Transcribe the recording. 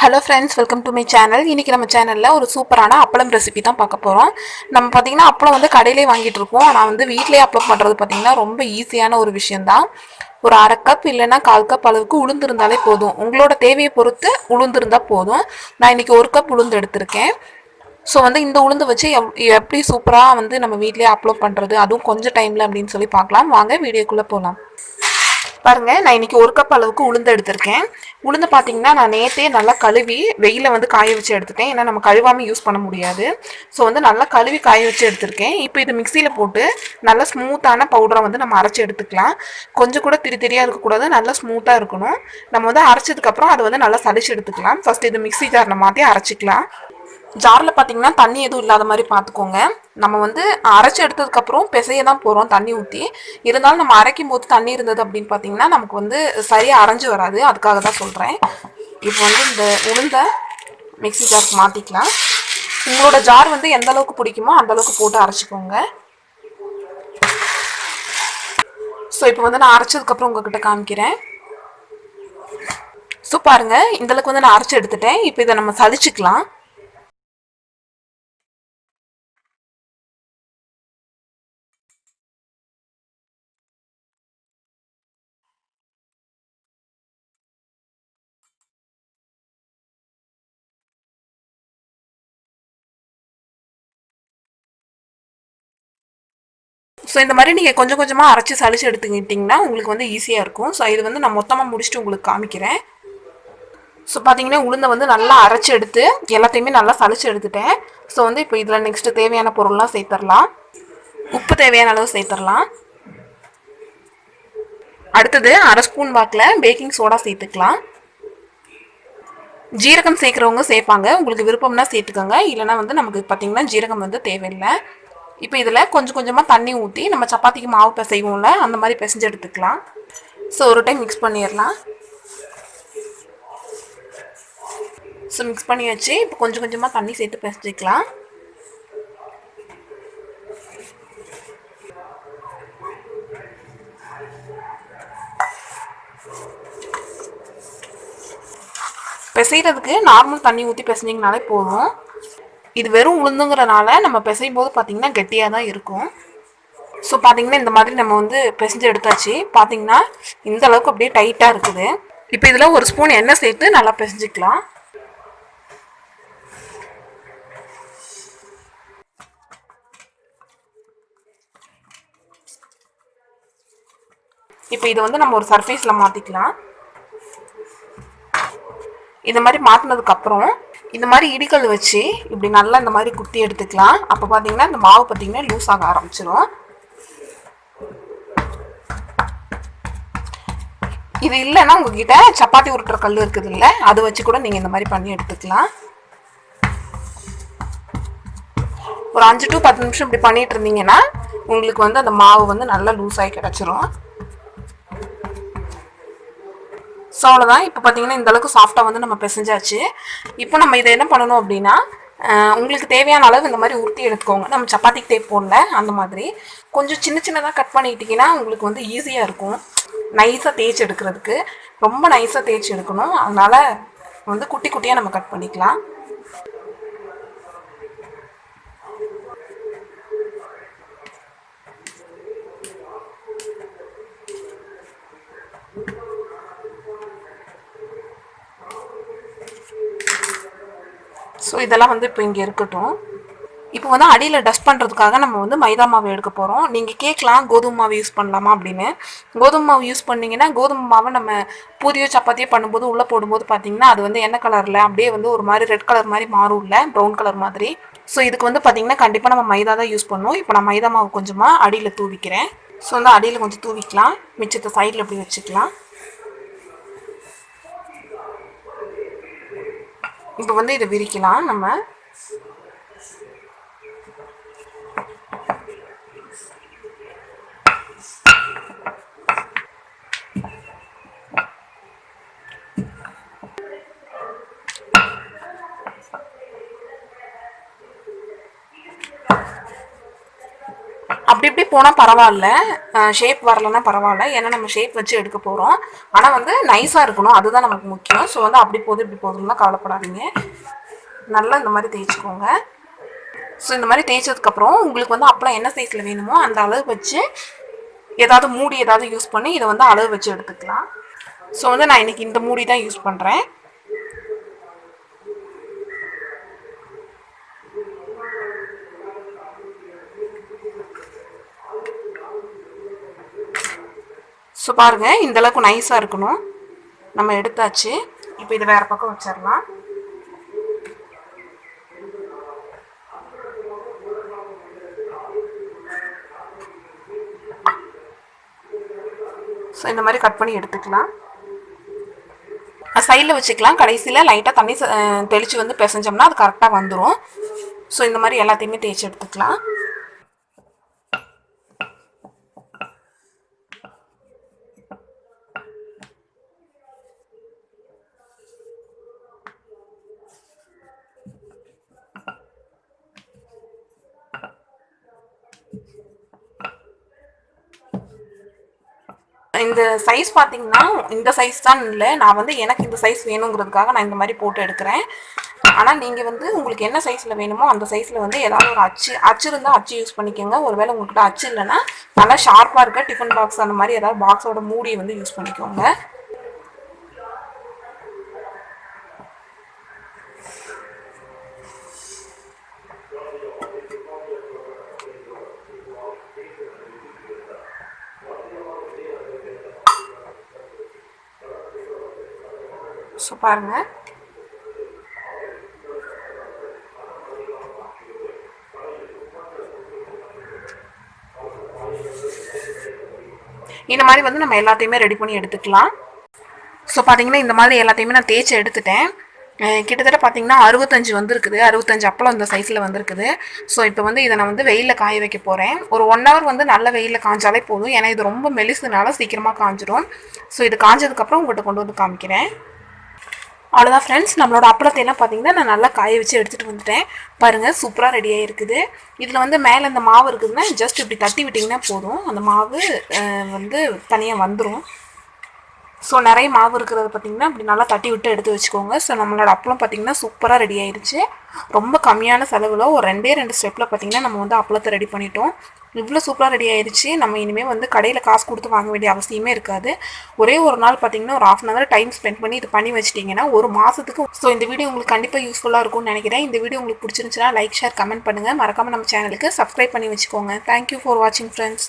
Hello friends, welcome to my channel. இன்றைக்கி நம்ம சேனலில் ஒரு சூப்பரான அப்பளம் ரெசிபி தான் பார்க்க போகிறோம். நம்ம பார்த்திங்கன்னா அப்பளம் வந்து கடையிலே வாங்கிட்டு இருப்போம். ஆனால் வந்து வீட்டிலே அப்பளம் பண்ணுறது பார்த்திங்கன்னா ரொம்ப ஈஸியான ஒரு விஷயந்தான். ஒரு அரை கப் இல்லைன்னா 1/4 கப் அளவுக்கு உளுந்து இருந்தாலே போதும். உங்களோட தேவையை பொறுத்து உளுந்து இருந்தால் போதும். நான் இன்றைக்கி 1 கப் உளுந்து எடுத்திருக்கேன். ஸோ வந்து இந்த உளுந்து வச்சு எப்படி சூப்பராக வந்து நம்ம வீட்டிலே அப்பளம் பண்ணுறது, அதுவும் கொஞ்சம் டைமில் அப்படின்னு சொல்லி பார்க்கலாம். வாங்க வீடியோக்குள்ளே போகலாம். பாருங்க, நான் இன்னைக்கு 1 கப் அளவுக்கு உளுந்து எடுத்திருக்கேன். உளுந்து பார்த்தீங்கன்னா நான் நேற்றே நல்லா கழுவி வெயில வந்து காய வச்சு எடுத்துட்டேன். ஏன்னா நம்ம கழுவாமல் யூஸ் பண்ண முடியாது. ஸோ வந்து நல்லா கழுவி காய வச்சு எடுத்திருக்கேன். இப்போ இது மிக்சியில் போட்டு நல்லா ஸ்மூத்தான பவுடரை வந்து நம்ம அரைச்சி எடுத்துக்கலாம். கொஞ்சம் கூட திரி திரியாக இருக்கக்கூடாது, நல்லா ஸ்மூத்தாக இருக்கணும். நம்ம வந்து அரைச்சதுக்கப்புறம் அதை வந்து நல்லா சளிச்சு எடுத்துக்கலாம். ஃபர்ஸ்ட் இது மிக்சி ஜாரில் மாற்றி அரைச்சிக்கலாம். ஜாரில் பார்த்தீங்கன்னா தண்ணி எதுவும் இல்லாத மாதிரி பார்த்துக்கோங்க. நம்ம வந்து அரைச்சி எடுத்ததுக்கப்புறம் பிசைய தான் போகிறோம் தண்ணி ஊற்றி. இருந்தாலும் நம்ம அரைக்கும் போது தண்ணி இருந்தது அப்படின்னு பார்த்தீங்கன்னா நமக்கு வந்து சரியாக அரைஞ்சி வராது. அதுக்காக தான் சொல்கிறேன். இப்போ வந்து இந்த உளுந்த மிக்சி ஜாருக்கு மாற்றிக்கலாம். உங்களோட ஜார் வந்து எந்த அளவுக்கு பிடிக்குமோ அந்த அளவுக்கு போட்டு அரைச்சிக்கோங்க. ஸோ இப்போ வந்து நான் அரைச்சதுக்கப்புறம் உங்ககிட்ட காமிக்கிறேன். ஸோ பாருங்கள், இந்தளவுக்கு வந்து நான் அரைச்சி எடுத்துட்டேன். இப்போ இதை நம்ம சலிச்சுக்கலாம். ஸோ இந்த மாதிரி நீங்கள் கொஞ்சம் கொஞ்சமாக அரைச்சி சளிச்சு எடுத்துக்கிட்டிங்கன்னா உங்களுக்கு வந்து ஈஸியாக இருக்கும். ஸோ இது வந்து நான் மொத்தமாக முடிச்சுட்டு உங்களுக்கு காமிக்கிறேன். ஸோ பார்த்தீங்கன்னா உளுந்தை வந்து நல்லா அரைச்சி எடுத்து எல்லாத்தையுமே நல்லா சளிச்சு எடுத்துட்டேன். ஸோ வந்து இப்போ இதில் நெக்ஸ்ட்டு தேவையான பொருள்லாம் சேர்த்துடலாம். உப்பு தேவையான அளவு சேர்த்துடலாம். அடுத்தது அரை ஸ்பூன் வாக்கில் பேக்கிங் சோடா சேர்த்துக்கலாம். ஜீரகம் சேர்க்குறவங்க சேர்ப்பாங்க, உங்களுக்கு விருப்பம்னா சேர்த்துக்கோங்க. இல்லைனா வந்து நமக்கு பார்த்தீங்கன்னா ஜீரகம் வந்து தேவையில்லை. இப்போ இதில் கொஞ்சம் கொஞ்சமாக தண்ணி ஊற்றி நம்ம சப்பாத்திக்கு மாவு பிசைவோம்ல, அந்த மாதிரி பிசைஞ்சு எடுத்துக்கலாம். ஸோ ஒரு டைம் மிக்ஸ் பண்ணிடலாம். ஸோ மிக்ஸ் பண்ணி வச்சு இப்போ கொஞ்சம் கொஞ்சமாக தண்ணி சேர்த்து பிசைஞ்சிக்கலாம். பிசைகிறதுக்கு நார்மல் தண்ணி ஊற்றி பிசைஞ்சிங்கனாலே போதும். இது வெறும் உளுந்துங்கிறனால நம்ம பிசையும் போது பார்த்தீங்கன்னா கெட்டியாக தான் இருக்கும். ஸோ பார்த்தீங்கன்னா இந்த மாதிரி நம்ம வந்து பிசைஞ்சு எடுத்தாச்சு. பார்த்தீங்கன்னா இந்த அளவுக்கு அப்படியே டைட்டாக இருக்குது. இப்போ இதில் ஒரு ஸ்பூன் எண்ணெய் சேர்த்து நல்லா பிசைஞ்சிக்கலாம். இப்போ இதை வந்து நம்ம ஒரு சர்ஃபேஸில் மாற்றிக்கலாம். இந்த மாதிரி மாற்றினதுக்கப்புறம் இந்த மாதிரி இடிக்கல் வச்சு இப்படி நல்லா இந்த மாதிரி குத்தி எடுத்துக்கலாம். அப்போ பார்த்தீங்கன்னா இந்த மாவு பார்த்தீங்கன்னா லூஸ் ஆக ஆரம்பிச்சிடும். இது இல்லைன்னா உங்ககிட்ட சப்பாத்தி உருட்டுற கல் இருக்குது இல்லை, அதை வச்சு கூட நீங்கள் இந்த மாதிரி பண்ணி எடுத்துக்கலாம். ஒரு 5 to 10 நிமிஷம் இப்படி பண்ணிட்டு இருந்தீங்கன்னா உங்களுக்கு வந்து அந்த மாவு வந்து நல்லா லூஸ் ஆகி கிடச்சிரும். ஸோ அவ்வளோதான். இப்போ பார்த்தீங்கன்னா இந்தளவுக்கு சாஃப்டாக வந்து நம்ம பிசைஞ்சாச்சு. இப்போ நம்ம இதை என்ன பண்ணணும் அப்படின்னா, உங்களுக்கு தேவையான அளவு இந்த மாதிரி உருட்டி எடுத்துக்கோங்க. நம்ம சப்பாத்திக்கு தேய்ப்போம்ல அந்த மாதிரி கொஞ்சம் சின்ன சின்னதாக கட் பண்ணிக்கிட்டிங்கன்னா உங்களுக்கு வந்து ஈஸியாக இருக்கும் நைஸாக தேய்ச்சி எடுக்கிறதுக்கு. ரொம்ப நைஸாக தேய்ச்சி எடுக்கணும், அதனால் வந்து குட்டி குட்டியாக நம்ம கட் பண்ணிக்கலாம். ஸோ இதெல்லாம் வந்து இப்போ இங்கே இருக்கட்டும். இப்போ வந்து அடியில் டஸ்ட் பண்ணுறதுக்காக நம்ம வந்து மைதா மாவு எடுக்க போகிறோம். நீங்கள் கேட்கலாம் கோதுமை மாவு யூஸ் பண்ணலாமா அப்படின்னு. கோதுமை மாவு யூஸ் பண்ணிங்கன்னா கோதுமை மாவை நம்ம பூரியோ சப்பாத்தியோ பண்ணும்போது உள்ளே போடும்போது பார்த்தீங்கன்னா அது வந்து என்ன கலரில் அப்படியே வந்து ஒரு மாதிரி ரெட் கலர் மாதிரி மாறும்ல, ப்ரௌன் கலர் மாதிரி. ஸோ இதுக்கு வந்து பார்த்தீங்கன்னா கண்டிப்பாக நம்ம மைதா தான் யூஸ் பண்ணணும். இப்போ நான் மைதா மாவு கொஞ்சமாக அடியில் தூவிக்கிறேன். ஸோ வந்து அடியில் கொஞ்சம் தூவிக்கலாம், மிச்சத்தை சைடில் எப்படி வச்சுக்கலாம். இப்போ வந்து இதை விரிக்கலாம் நம்ம. அப்படி இப்படி போனால் பரவாயில்ல, ஷேப் வரலன்னா பரவாயில்ல, ஏன்னா நம்ம ஷேப் வச்சு எடுக்க போகிறோம். ஆனால் வந்து நைஸாக இருக்கணும், அதுதான் நமக்கு முக்கியம். ஸோ வந்து அப்படி போகுது இப்படி போகுதுன்னா கவலைப்படாதீங்க, நல்லா இந்த மாதிரி தேய்ச்சிக்கோங்க. ஸோ இந்த மாதிரி தேய்ச்சதுக்கப்புறம் உங்களுக்கு வந்து அப்பளம் என்ன சைஸில் வேணுமோ அந்த அளவு வச்சு ஏதாவது மூடி ஏதாவது யூஸ் பண்ணி இதை வந்து அளவு வச்சு எடுத்துக்கலாம். ஸோ வந்து நான் இன்னைக்கு இந்த மூடி தான் யூஸ் பண்ணுறேன். ஸோ பாருங்கள், இந்தளவுக்கு நைஸாக இருக்கணும். நம்ம எடுத்தாச்சு. இப்போ இது வேறு பக்கம் வச்சிடலாம். ஸோ இந்த மாதிரி கட் பண்ணி எடுத்துக்கலாம். சைடில் வச்சுக்கலாம். கடைசியில் லைட்டாக தண்ணி தெளித்து வந்து பிசைஞ்சோம்னா அது கரெக்டாக வந்துடும். ஸோ இந்த மாதிரி எல்லாத்தையுமே தேய்ச்சி எடுத்துக்கலாம். இந்த சைஸ் பார்த்தீங்கன்னா இந்த சைஸ் தான் இல்லை, நான் வந்து எனக்கு இந்த சைஸ் வேணுங்கிறதுக்காக நான் இந்த மாதிரி போட்டு எடுக்கிறேன். ஆனால் நீங்கள் வந்து உங்களுக்கு என்ன சைஸில் வேணுமோ அந்த சைஸில் வந்து ஏதாவது ஒரு அச்சு இருந்தால் அச்சு யூஸ் பண்ணிக்கோங்க. ஒருவேளை உங்கள்கிட்ட அச்சு இல்லைன்னா நல்லா ஷார்ப்பாக இருக்க டிஃபன் பாக்ஸ் அந்த மாதிரி ஏதாவது பாக்ஸோட மூடியை வந்து யூஸ் பண்ணிக்கோங்க. ஸோ பாருங்கள், இந்த மாதிரி வந்து நம்ம எல்லாத்தையுமே ரெடி பண்ணி எடுத்துக்கலாம். ஸோ பார்த்தீங்கன்னா இந்த மாதிரி எல்லாத்தையுமே நான் தேய்ச்சி எடுத்துட்டேன். கிட்டத்தட்ட பார்த்தீங்கன்னா 65 வந்துருக்குது, 65 அப்பளம் இந்த சைஸில் வந்துருக்குது. ஸோ இப்போ வந்து இதை நான் வந்து வெயிலில் காய வைக்க போகிறேன். ஒரு 1 ஹவர் வந்து நல்ல வெயிலில் காய்ஞ்சாலே போதும், ஏன்னா இது ரொம்ப மெலிசுனால சீக்கிரமாக காஞ்சிடும். ஸோ இது காய்ஞ்சதுக்கப்புறம் உங்கள்கிட்ட கொண்டு வந்து காமிக்கிறேன். அவ்வளோதான் ஃப்ரெண்ட்ஸ், நம்மளோட அப்பளத்தையெல்லாம் பார்த்தீங்கன்னா நான் நல்லா காய வச்சு எடுத்துகிட்டு வந்துட்டேன். பாருங்கள், சூப்பராக ரெடியாக இருக்குது. இதில் வந்து மேலே இந்த மாவு இருக்குதுன்னா ஜஸ்ட் இப்படி தட்டி விட்டிங்கன்னா போதும், அந்த மாவு வந்து தனியாக வந்துடும். ஸோ நிறைய மாவு இருக்கிறது பார்த்திங்கன்னா அப்படி நல்லா தட்டி விட்டு எடுத்து வச்சுக்கோங்க. ஸோ நம்மளோட அப்பளம் பார்த்திங்கன்னா சூப்பராக ரெடி ஆயிடுச்சு. ரொம்ப கம்மியான செலவில் ஒரு 2 ஸ்டெப்பில் பார்த்திங்கன்னா நம்ம வந்து அப்பளத்தை ரெடி பண்ணிட்டோம். இவ்வளோ சூப்பராக ரெடி ஆயிடுச்சு. நம்ம இனிமேல் வந்து கடையில் காசு கொடுத்து வாங்க வேண்டிய அவசியமே இருக்காது. ஒரே ஒரு நாள் பார்த்திங்கன்னா ஒரு 1/2 hour டைம் ஸ்பெண்ட் பண்ணி இது பண்ணி வச்சிட்டிங்கன்னா ஒரு மாதத்துக்கு. ஸோ இந்த வீடியோ உங்களுக்கு கண்டிப்பாக யூஸ்ஃபுல்லாக இருக்கும்னு நினைக்கிறேன். இந்த வீடியோ உங்களுக்கு பிடிச்சிருந்துச்சுன்னா லைக், ஷேர், கமெண்ட் பண்ணுங்கள். மறக்காமல் நம்ம சேனலுக்கு சப்ஸ்கிரைப் பண்ணி வச்சுக்கோங்க. தேங்க்யூ ஃபார் வாட்சிங் ஃப்ரெண்ட்ஸ்.